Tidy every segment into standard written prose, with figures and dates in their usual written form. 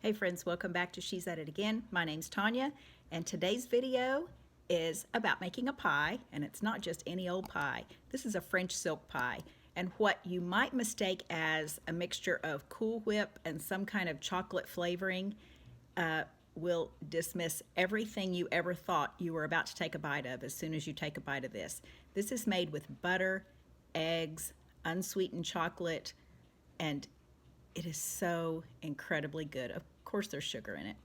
Hey friends, welcome back to She's At It Again. My name's Tanya, and today's video is about making a pie, and it's not just any old pie. This is a French silk pie, and what you might mistake as a mixture of Cool Whip and some kind of chocolate flavoring will dismiss everything you ever thought you were about to take a bite of as soon as you take a bite of this. This is made with butter, eggs, unsweetened chocolate, and it is so incredibly good. Of course, there's sugar in it.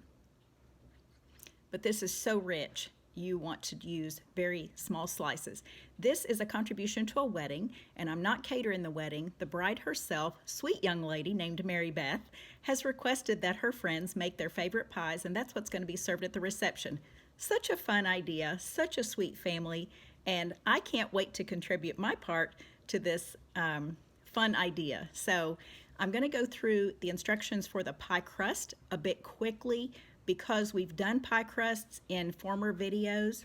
But this is so rich, you want to use very small slices. This is a contribution to a wedding, and I'm not catering the wedding. The bride herself, sweet young lady named Mary Beth, has requested that her friends make their favorite pies, and that's what's going to be served at the reception. Such a fun idea, such a sweet family, and I can't wait to contribute my part to this fun idea. So I'm going to go through the instructions for the pie crust a bit quickly because we've done pie crusts in former videos,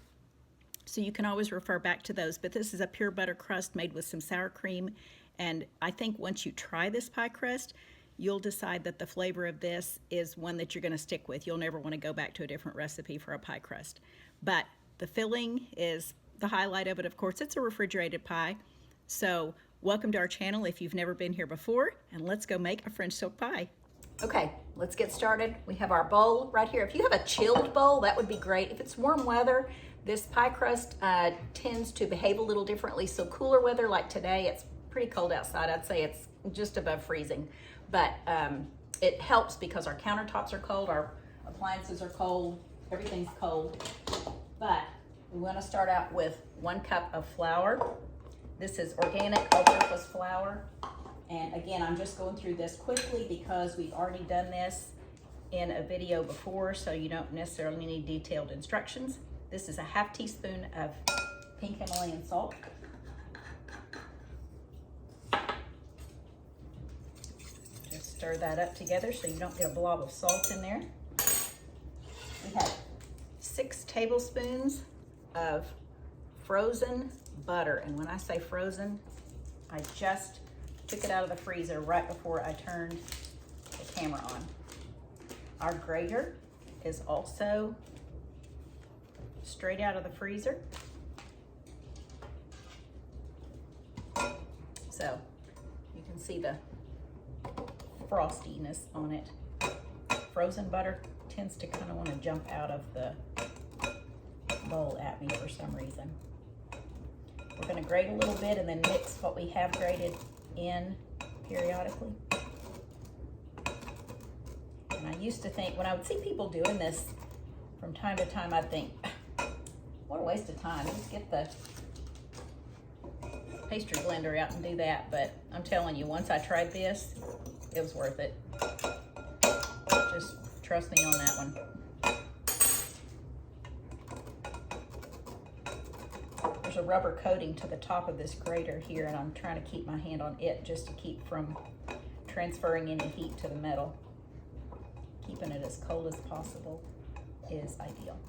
so you can always refer back to those. But this is a pure butter crust made with some sour cream, and I think once you try this pie crust, you'll decide that the flavor of this is one that you're going to stick with. You'll never want to go back to a different recipe for a pie crust. But the filling is the highlight of it. Of course, it's a refrigerated pie, so welcome to our channel if you've never been here before, and let's go make a French silk pie. Okay, let's get started. We have our bowl right here. If you have a chilled bowl, that would be great. If it's warm weather, this pie crust tends to behave a little differently. So cooler weather like today, it's pretty cold outside. I'd say it's just above freezing, but it helps because our countertops are cold, our appliances are cold, everything's cold. But we want to start out with 1 cup of flour. This is organic all-purpose flour. And again, I'm just going through this quickly because we've already done this in a video before, so you don't necessarily need detailed instructions. This is a 1/2 teaspoon of pink Himalayan salt. Just stir that up together so you don't get a blob of salt in there. We have 6 tablespoons of frozen butter, and when I say frozen, I just took it out of the freezer right before I turned the camera on. Our grater is also straight out of the freezer. So you can see the frostiness on it. Frozen butter tends to kind of want to jump out of the bowl at me for some reason. We're going to grate a little bit and then mix what we have grated in periodically. And I used to think, when I would see people doing this from time to time, I'd think, what a waste of time. Just get the pastry blender out and do that. But I'm telling you, once I tried this, it was worth it. Just trust me on that one. There's a rubber coating to the top of this grater here, and I'm trying to keep my hand on it just to keep from transferring any heat to the metal. Keeping it as cold as possible is ideal.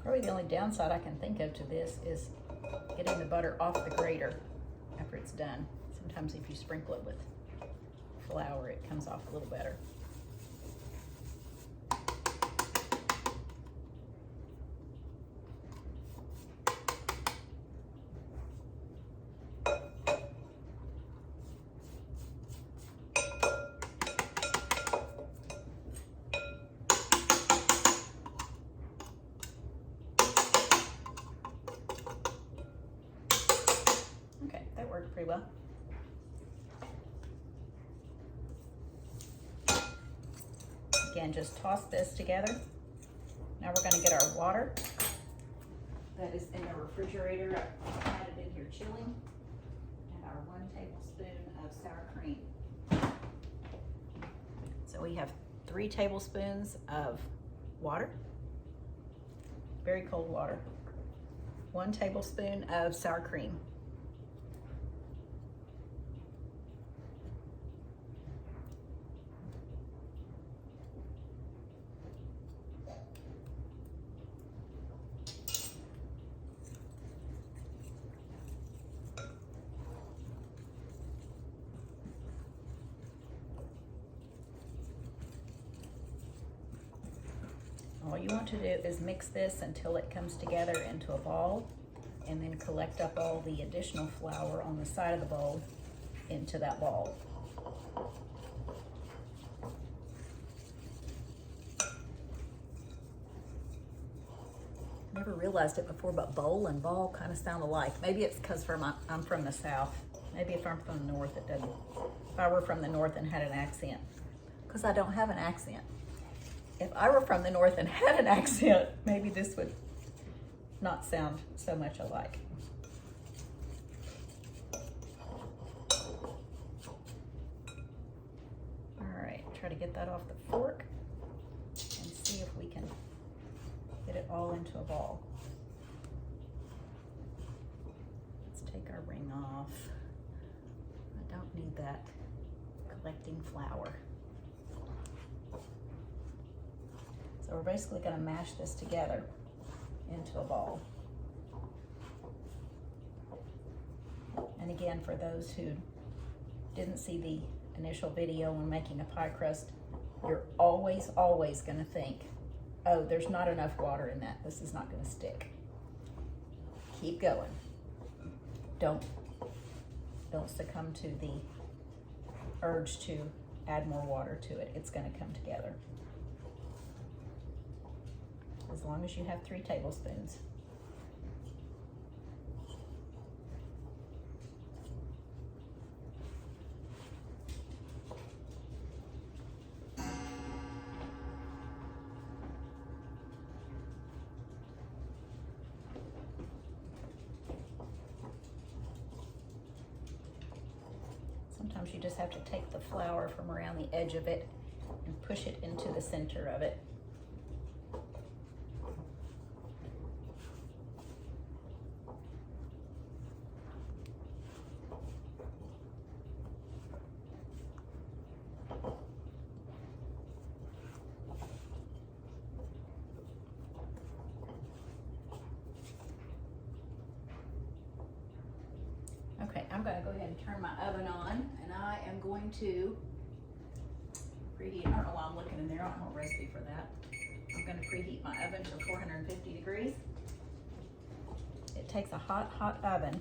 Probably the only downside I can think of to this is getting the butter off the grater after it's done. Sometimes if you sprinkle it with flour, it comes off a little better. Again, just toss this together. Now we're going to get our water that is in the refrigerator. I had it in here chilling. And our 1 tablespoon of sour cream. So we have 3 tablespoons of water, very cold water, 1 tablespoon of sour cream, all you want to do is mix this until it comes together into a ball, and then collect up all the additional flour on the side of the bowl into that ball. Never realized it before, but bowl and ball kind of sound alike. Maybe it's because I'm from the South. Maybe if I'm from the North, it doesn't. If I were from the North and had an accent, because I don't have an accent. If I were from the North and had an accent, maybe this would not sound so much alike. All right, try to get that off the fork and see if we can get it all into a ball. Let's take our ring off. I don't need that collecting flour. So we're basically going to mash this together into a ball. And again, for those who didn't see the initial video on making a pie crust, you're always going to think, oh, there's not enough water in that. This is not going to stick. Keep going. Don't succumb to the urge to add more water to it. It's going to come together. As long as you have 3 tablespoons. Sometimes you just have to take the flour from around the edge of it and push it into the center of it. Okay, I'm going to go ahead and turn my oven on, and I am going to preheat. I don't know why I'm looking in there. I don't have a recipe for that. I'm going to preheat my oven to 450 degrees. It takes a hot oven.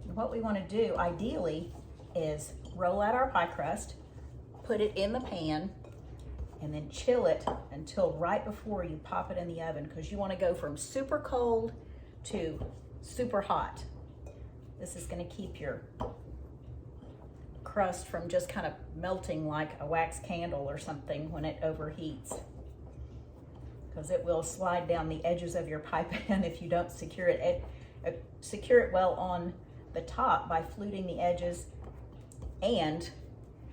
And what we want to do, ideally, is roll out our pie crust, put it in the pan, and then chill it until right before you pop it in the oven, because you want to go from super cold to super hot. This is going to keep your crust from just kind of melting like a wax candle or something when it overheats, because it will slide down the edges of your pie pan if you don't secure it. Secure it well on the top by fluting the edges, and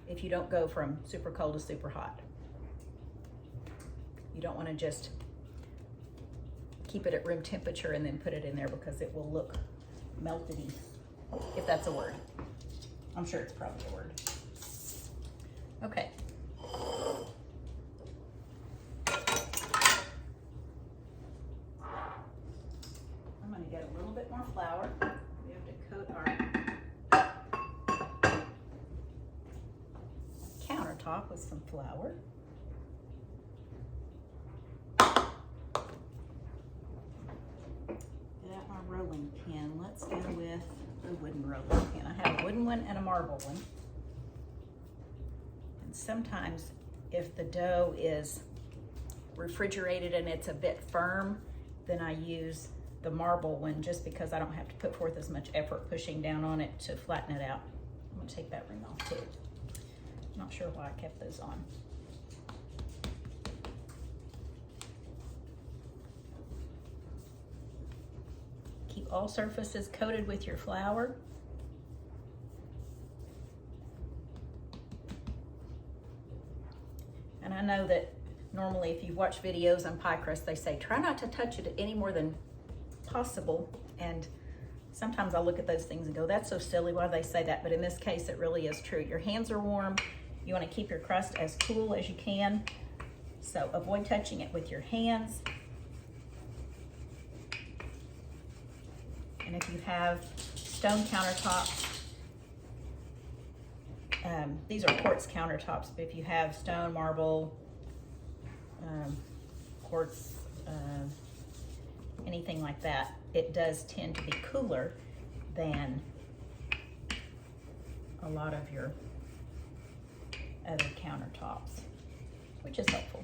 if you don't go from super cold to super hot. You don't want to just keep it at room temperature and then put it in there, because it will look melted-y, if that's a word. I'm sure it's probably a word. Okay. I'm going to get a little bit more flour. We have to coat our countertop with some flour. Get out my rolling pin. Let's go with the wooden rolling pin. I have a wooden one and a marble one. And sometimes if the dough is refrigerated and it's a bit firm, then I use the marble one, just because I don't have to put forth as much effort pushing down on it to flatten it out. I'm going to take that ring off too. I'm not sure why I kept those on. all surfaces coated with your flour. And I know that normally if you watch videos on pie crust, they say try not to touch it any more than possible. And sometimes I look at those things and go, that's so silly, why do they say that? But in this case, it really is true. Your hands are warm. You want to keep your crust as cool as you can. So avoid touching it with your hands. And if you have stone countertops, these are quartz countertops, but if you have stone, marble, quartz, anything like that, it does tend to be cooler than a lot of your other countertops, which is helpful.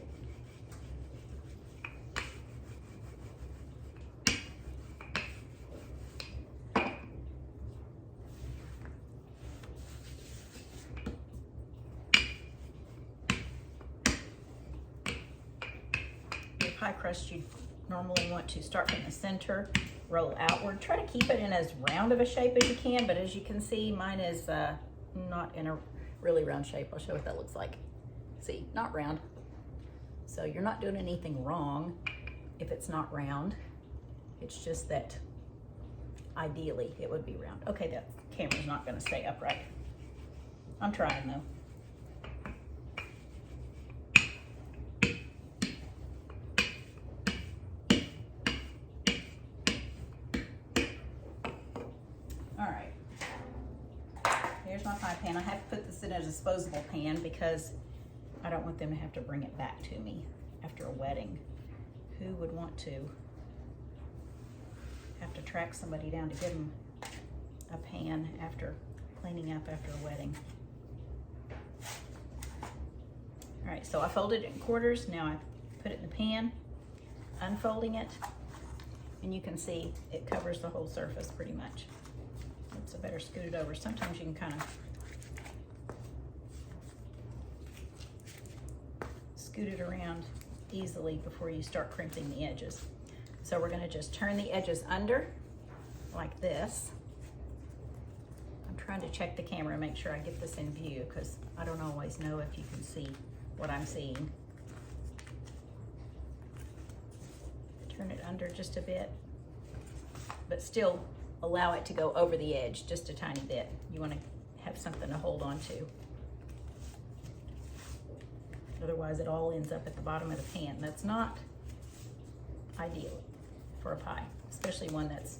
Your pie crust, you normally want to start from the center, roll outward. Try to keep it in as round of a shape as you can, but as you can see, mine is not in a really round shape. I'll show what that looks like. See, not round. So you're not doing anything wrong if it's not round. It's just that ideally it would be round. Okay, that camera's not gonna stay upright. I'm trying though. Here's my pie pan. I have to put this in a disposable pan because I don't want them to have to bring it back to me after a wedding. Who would want to have to track somebody down to give them a pan after cleaning up after a wedding? All right, so I folded it in quarters. Now I put it in the pan, unfolding it, and you can see it covers the whole surface pretty much. So better scoot it over. Sometimes you can kind of scoot it around easily before you start crimping the edges. So we're going to just turn the edges under like this. I'm trying to check the camera and make sure I get this in view because I don't always know if you can see what I'm seeing. Turn it under just a bit, but still allow it to go over the edge just a tiny bit. You want to have something to hold on to. Otherwise it all ends up at the bottom of the pan. That's not ideal for a pie, especially one that's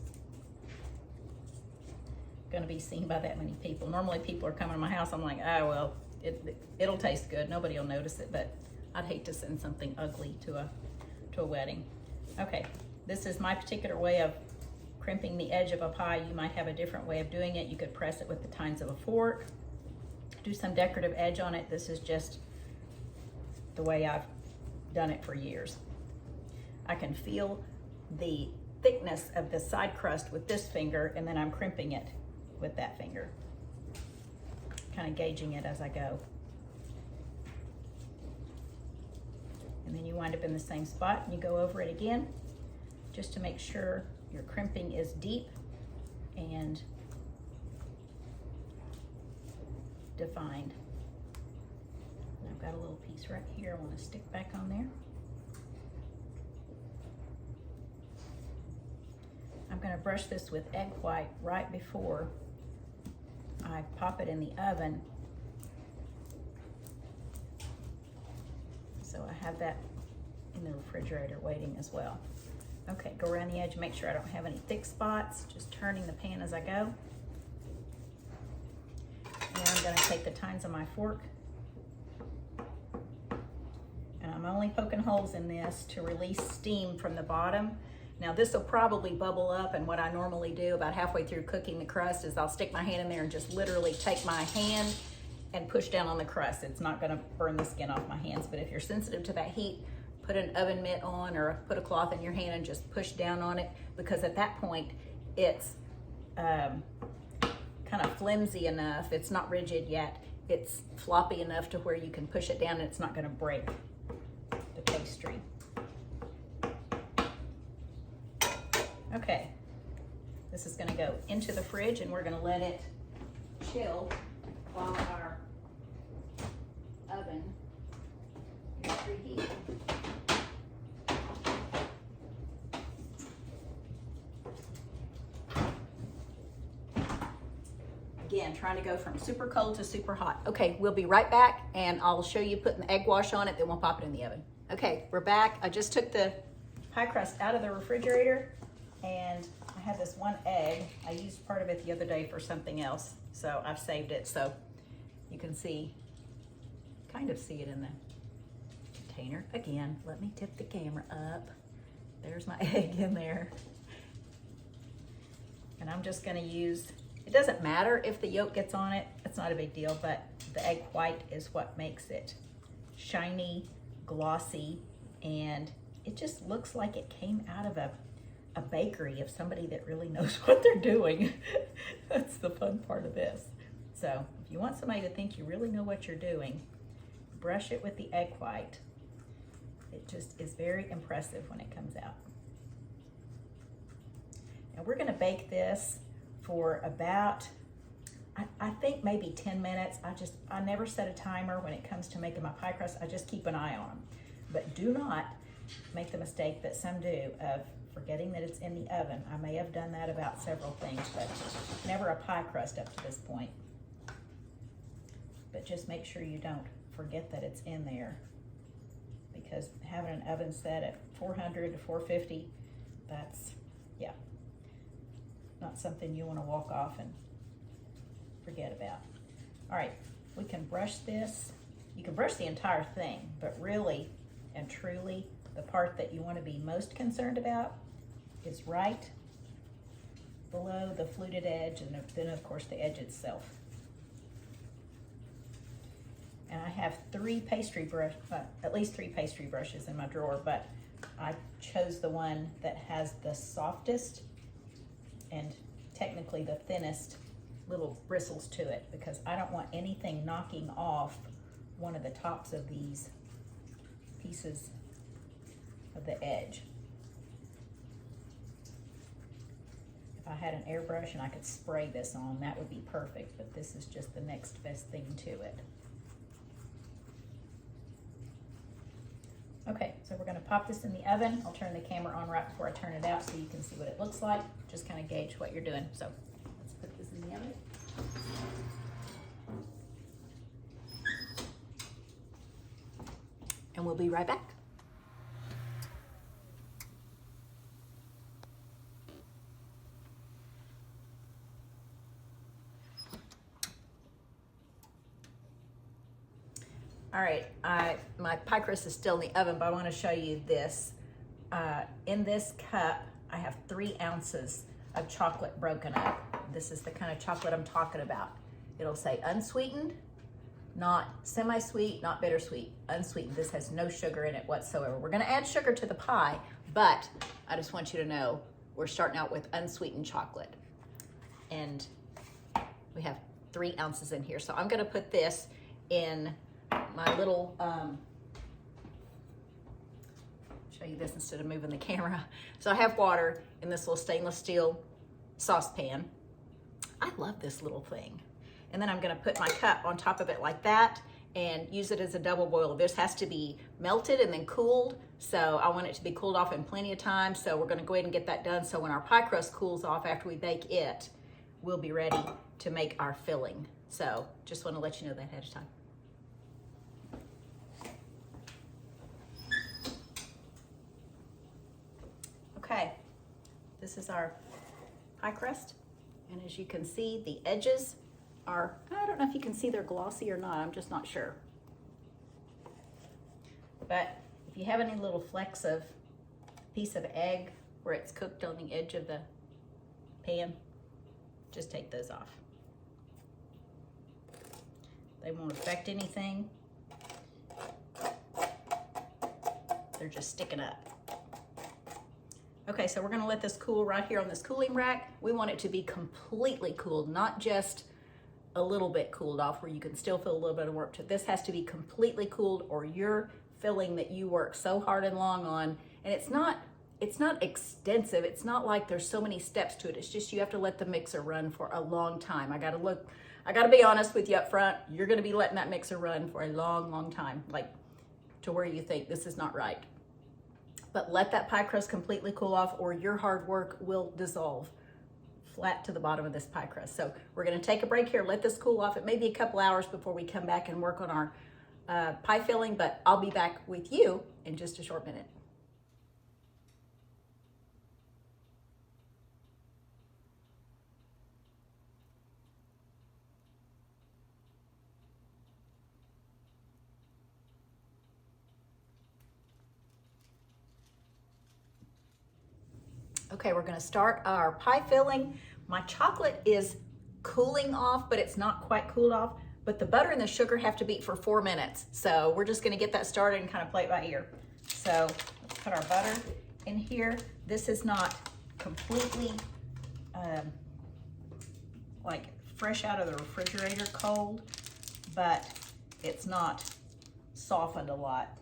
going to be seen by that many people. Normally people are coming to my house, I'm like, oh well, it'll taste good, nobody will notice it, but I'd hate to send something ugly to a wedding. Okay, this is my particular way of crimping the edge of a pie. You might have a different way of doing it. You could press it with the tines of a fork, do some decorative edge on it. This is just the way I've done it for years. I can feel the thickness of the side crust with this finger, and then I'm crimping it with that finger, kind of gauging it as I go. And then you wind up in the same spot and you go over it again just to make sure your crimping is deep and defined. And I've got a little piece right here I want to stick back on there. I'm going to brush this with egg white right before I pop it in the oven. So I have that in the refrigerator waiting as well. Okay, go around the edge, make sure I don't have any thick spots, just turning the pan as I go. And I'm going to take the tines of my fork, and I'm only poking holes in this to release steam from the bottom. Now this will probably bubble up, and what I normally do about halfway through cooking the crust is I'll stick my hand in there and just literally take my hand and push down on the crust. It's not going to burn the skin off my hands, but if you're sensitive to that heat, put an oven mitt on or put a cloth in your hand and just push down on it, because at that point it's kind of flimsy enough. It's not rigid yet. It's floppy enough to where you can push it down and it's not going to break the pastry. Okay, This is going to go into the fridge and we're going to let it chill while our oven is preheating. Again, trying to go from super cold to super hot. Okay, we'll be right back and I'll show you putting the egg wash on it, then we'll pop it in the oven. Okay, we're back. I just took the pie crust out of the refrigerator and I have this one egg. I used part of it the other day for something else, so I've saved it so you can see, kind of see it in the container. Again, let me tip the camera up. There's my egg in there. And I'm just gonna use, it doesn't matter if the yolk gets on it, it's not a big deal, but the egg white is what makes it shiny, glossy, and it just looks like it came out of a bakery of somebody that really knows what they're doing. That's the fun part of this. So if you want somebody to think you really know what you're doing, brush it with the egg white. It just is very impressive when it comes out. And we're gonna bake this for about, I think maybe 10 minutes. I never set a timer when it comes to making my pie crust. I just keep an eye on them. But do not make the mistake that some do of forgetting that it's in the oven. I may have done that about several things, but never a pie crust up to this point. But just make sure you don't forget that it's in there, because having an oven set at 400 to 450, that's, yeah, not something you want to walk off and forget about. All right, we can brush this. You can brush the entire thing, but really and truly, the part that you want to be most concerned about is right below the fluted edge, and then of course the edge itself. And I have at least three pastry brushes in my drawer, but I chose the one that has the softest and technically the thinnest little bristles to it, because I don't want anything knocking off one of the tops of these pieces of the edge. If I had an airbrush and I could spray this on, that would be perfect, but this is just the next best thing to it. Okay, so we're gonna pop this in the oven. I'll turn the camera on right before I turn it out so you can see what it looks like. Just kind of gauge what you're doing. So let's put this in the oven. And we'll be right back. All right, my pie crust is still in the oven, but I want to show you this. In this cup, I have 3 ounces of chocolate broken up. This is the kind of chocolate I'm talking about. It'll say unsweetened, not semi-sweet, not bittersweet, unsweetened. This has no sugar in it whatsoever. We're gonna add sugar to the pie, but I just want you to know we're starting out with unsweetened chocolate. And we have 3 ounces in here. So I'm gonna put this in my little, show you this instead of moving the camera. So I have water in this little stainless steel saucepan. I love this little thing. And then I'm gonna put my cup on top of it like that and use it as a double boiler. This has to be melted and then cooled. So I want it to be cooled off in plenty of time. So we're gonna go ahead and get that done. So when our pie crust cools off after we bake it, we'll be ready to make our filling. So just wanna let you know that ahead of time. Okay, this is our pie crust. And as you can see, the edges are, I don't know if you can see they're glossy or not, I'm just not sure. But if you have any little flecks of piece of egg where it's cooked on the edge of the pan, just take those off. They won't affect anything. They're just sticking up. Okay, so we're gonna let this cool right here on this cooling rack. We want it to be completely cooled, not just a little bit cooled off where you can still feel a little bit of warmth to it. This has to be completely cooled, or your filling that you work so hard and long on, and it's not it's not extensive. It's not like there's so many steps to it. It's just you have to let the mixer run for a long time. I gotta be honest with you up front. You're gonna be letting that mixer run for a long, long time, like to where you think this is not right. But let that pie crust completely cool off or your hard work will dissolve flat to the bottom of this pie crust. So we're gonna take a break here, let this cool off. It may be a couple hours before we come back and work on our pie filling, but I'll be back with you in just a short minute. Okay, we're gonna start our pie filling. My chocolate is cooling off, but it's not quite cooled off, but the butter and the sugar have to beat for 4 minutes. So we're just gonna get that started and kind of play it by ear. So let's put our butter in here. This is not completely like fresh out of the refrigerator cold, but it's not softened a lot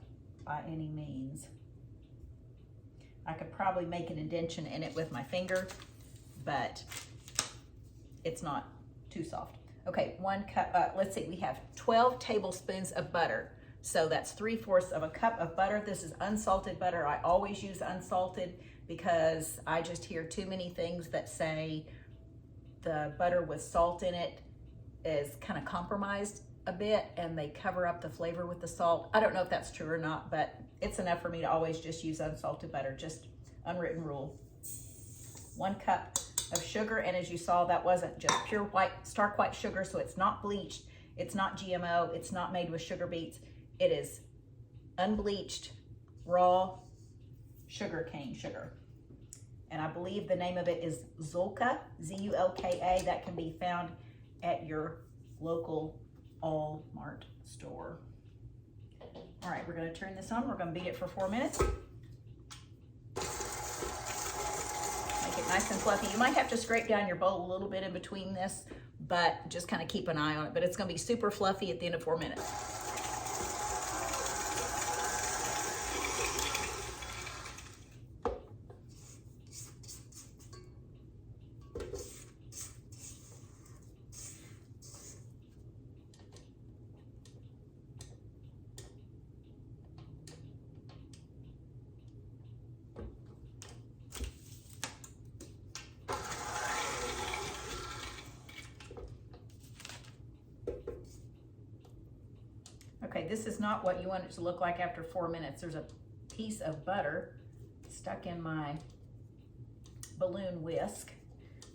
by any means. I could probably make an indentation in it with my finger, but it's not too soft. Okay, 1 cup, let's see, we have 12 tablespoons of butter. So that's 3/4 of a cup of butter. This is unsalted butter. I always use unsalted because I just hear too many things that say the butter with salt in it is kind of compromised a bit and they cover up the flavor with the salt. I don't know if that's true or not, but it's enough for me to always just use unsalted butter, just unwritten rule. 1 cup of sugar, and as you saw, that wasn't just pure white, stark white sugar, so it's not bleached, it's not GMO, it's not made with sugar beets. It is unbleached, raw sugar cane sugar. And I believe the name of it is Zulka, Z-U-L-K-A. That can be found at your local All-Mart store. All right, we're gonna turn this on. We're gonna beat it for 4 minutes. Make it nice and fluffy. You might have to scrape down your bowl a little bit in between this, but just kind of keep an eye on it. But it's gonna be super fluffy at the end of 4 minutes. Okay, this is not what you want it to look like after 4 minutes. There's a piece of butter stuck in my balloon whisk.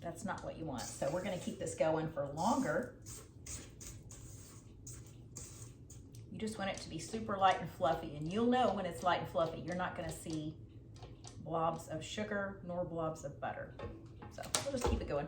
That's not what you want. So we're gonna keep this going for longer. You just want it to be super light and fluffy, and you'll know when it's light and fluffy. You're not gonna see blobs of sugar nor blobs of butter. So we'll just keep it going.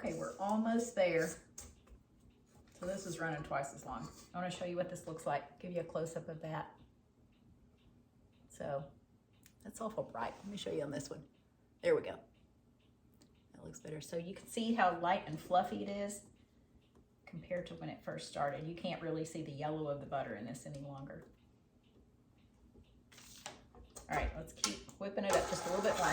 Okay, we're almost there. So this is running twice as long. I want to show you what this looks like, give you a close-up of that. So that's awful bright. Let me show you on this one. There we go. That looks better. So you can see how light and fluffy it is compared to when it first started. You can't really see the yellow of the butter in this any longer. All right, let's keep whipping it up just a little bit more.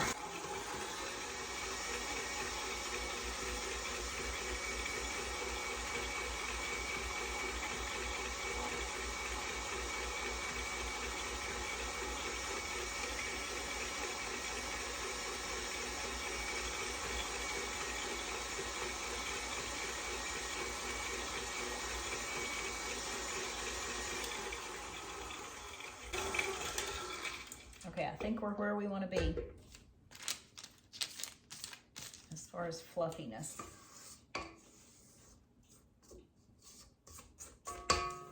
Okay, I think we're where we want to be as far as fluffiness.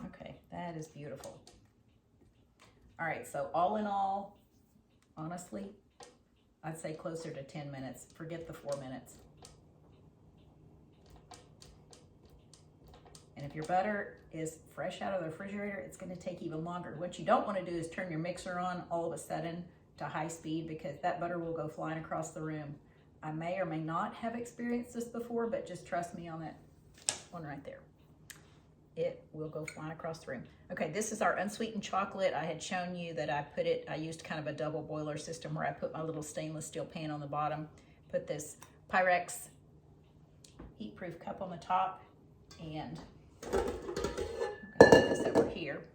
Okay, that is beautiful. All right, so all in all, honestly, I'd say closer to 10 minutes. Forget the 4 minutes. And if your butter is fresh out of the refrigerator, it's going to take even longer. What you don't want to do is turn your mixer on all of a sudden to high speed, because that butter will go flying across the room. I may or may not have experienced this before, but just trust me on that one right there. It will go flying across the room. Okay, this is our unsweetened chocolate. I had shown you that I used kind of a double boiler system where I put my little stainless steel pan on the bottom, put this Pyrex heat-proof cup on the top, and I'm gonna put this over here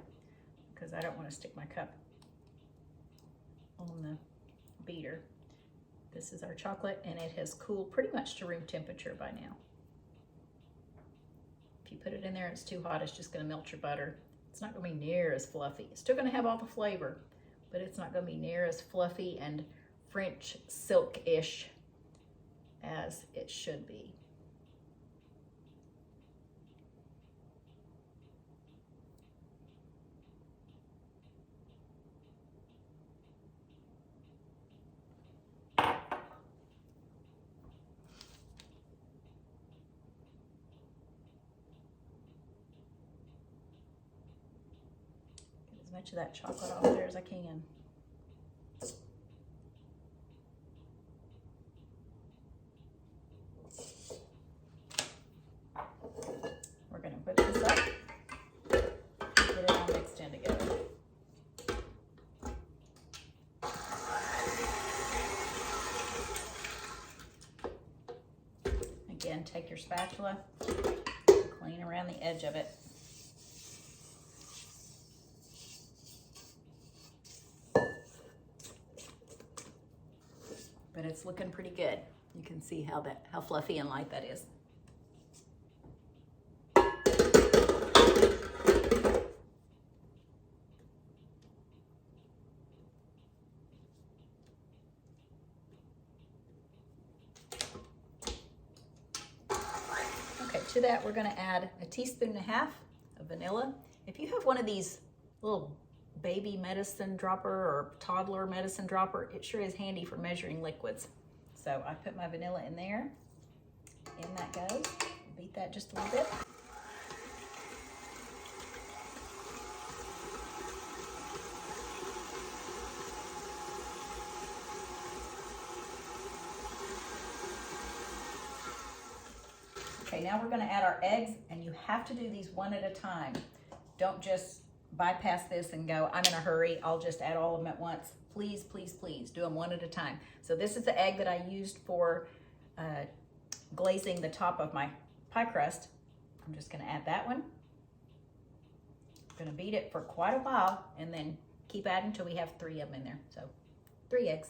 because I don't want to stick my cup on the beater. This is our chocolate, and it has cooled pretty much to room temperature by now. If you put it in there and it's too hot, it's just going to melt your butter. It's not going to be near as fluffy. It's still going to have all the flavor, but it's not going to be near as fluffy and French silk-ish as it should be. As much of that chocolate off there as I can. We're going to whip this up, get it all mixed in together. Again, take your spatula, clean around the edge of it. But it's looking pretty good. You can see how fluffy and light that is. Okay, to that we're going to add 1.5 teaspoons of vanilla. If you have one of these little baby medicine dropper or toddler medicine dropper, it sure is handy for measuring liquids. So I put my vanilla in there. In that goes. Beat that just a little bit. Okay, now we're going to add our eggs, and you have to do these one at a time. Don't just bypass this and go, I'm in a hurry, I'll just add all of them at once. Please, please, please do them one at a time. So this is the egg that I used for glazing the top of my pie crust. I'm just going to add that one. I'm going to beat it for quite a while and then keep adding until we have 3 of them in there. So 3 eggs.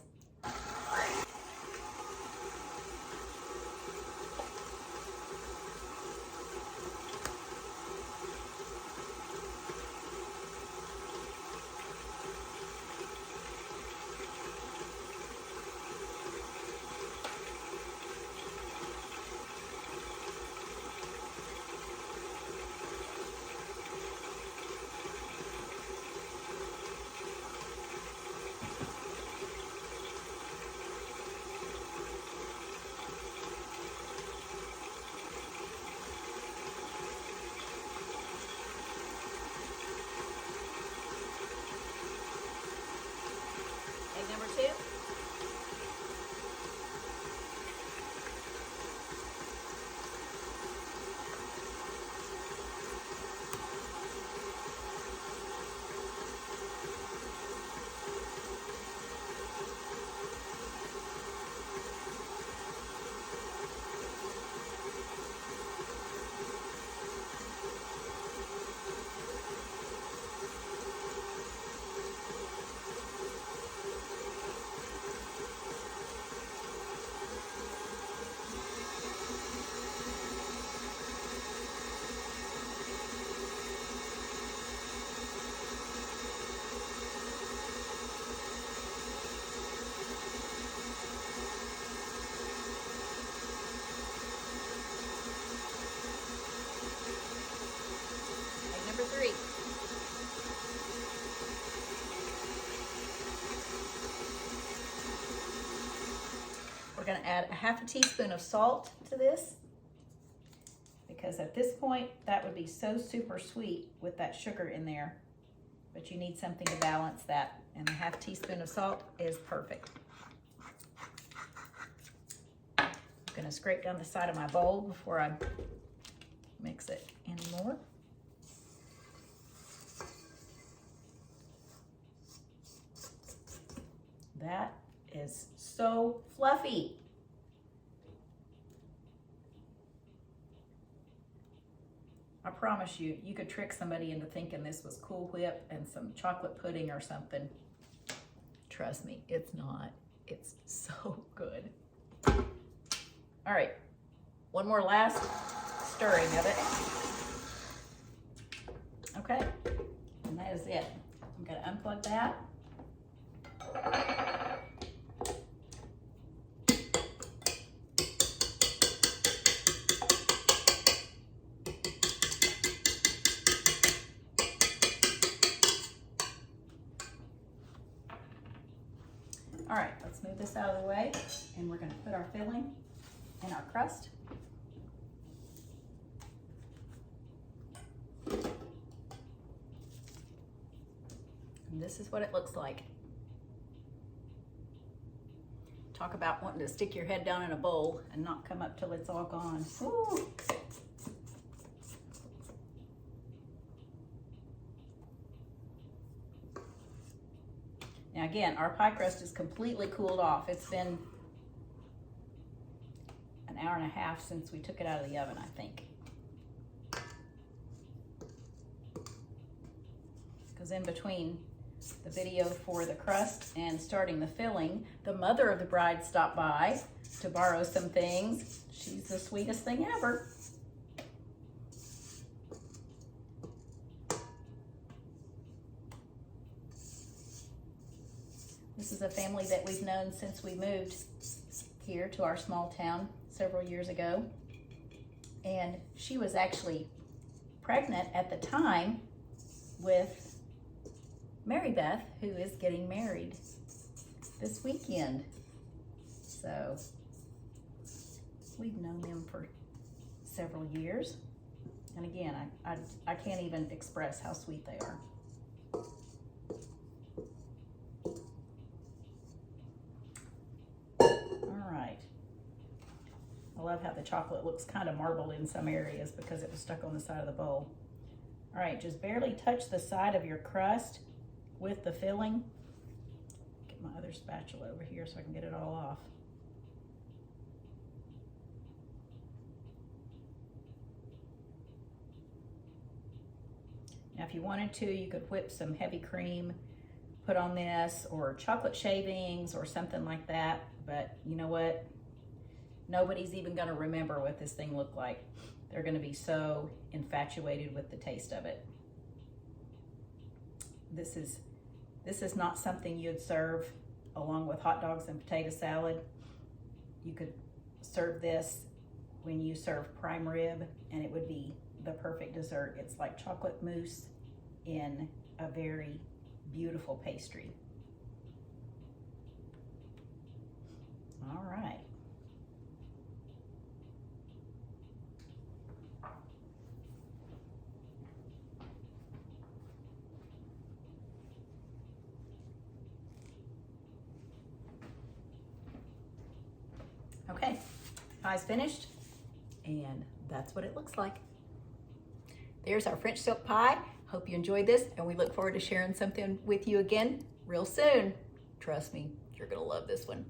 add a half a teaspoon of salt to this, because at this point that would be so super sweet with that sugar in there, but you need something to balance that, and a half teaspoon of salt is perfect. I'm going to scrape down the side of my bowl before I mix it anymore. That is so fluffy. I promise you, you could trick somebody into thinking this was Cool Whip and some chocolate pudding or something. Trust me, it's not. It's so good. All right, one more last stirring of it. Okay, and that is it. I'm gonna unplug that. All right, let's move this out of the way, and we're gonna put our filling in our crust. And this is what it looks like. Talk about wanting to stick your head down in a bowl and not come up till it's all gone. Ooh. Now again, our pie crust is completely cooled off. It's been an hour and a half since we took it out of the oven, I think. Because in between the video for the crust and starting the filling, the mother of the bride stopped by to borrow some things. She's the sweetest thing ever. This is a family that we've known since we moved here to our small town several years ago. And she was actually pregnant at the time with Mary Beth, who is getting married this weekend. So we've known them for several years. And again, I can't even express how sweet they are. I love how the chocolate looks kind of marbled in some areas because it was stuck on the side of the bowl. All right, just barely touch the side of your crust with the filling. Get my other spatula over here so I can get it all off. Now, if you wanted to, you could whip some heavy cream, put on this, or chocolate shavings or something like that. But you know what? Nobody's even going to remember what this thing looked like. They're going to be so infatuated with the taste of it. This is not something you'd serve along with hot dogs and potato salad. You could serve this when you serve prime rib, and it would be the perfect dessert. It's like chocolate mousse in a very beautiful pastry. All right. Okay, pie's finished, and that's what it looks like. There's our French silk pie. Hope you enjoyed this, and we look forward to sharing something with you again real soon. Trust me, you're gonna love this one.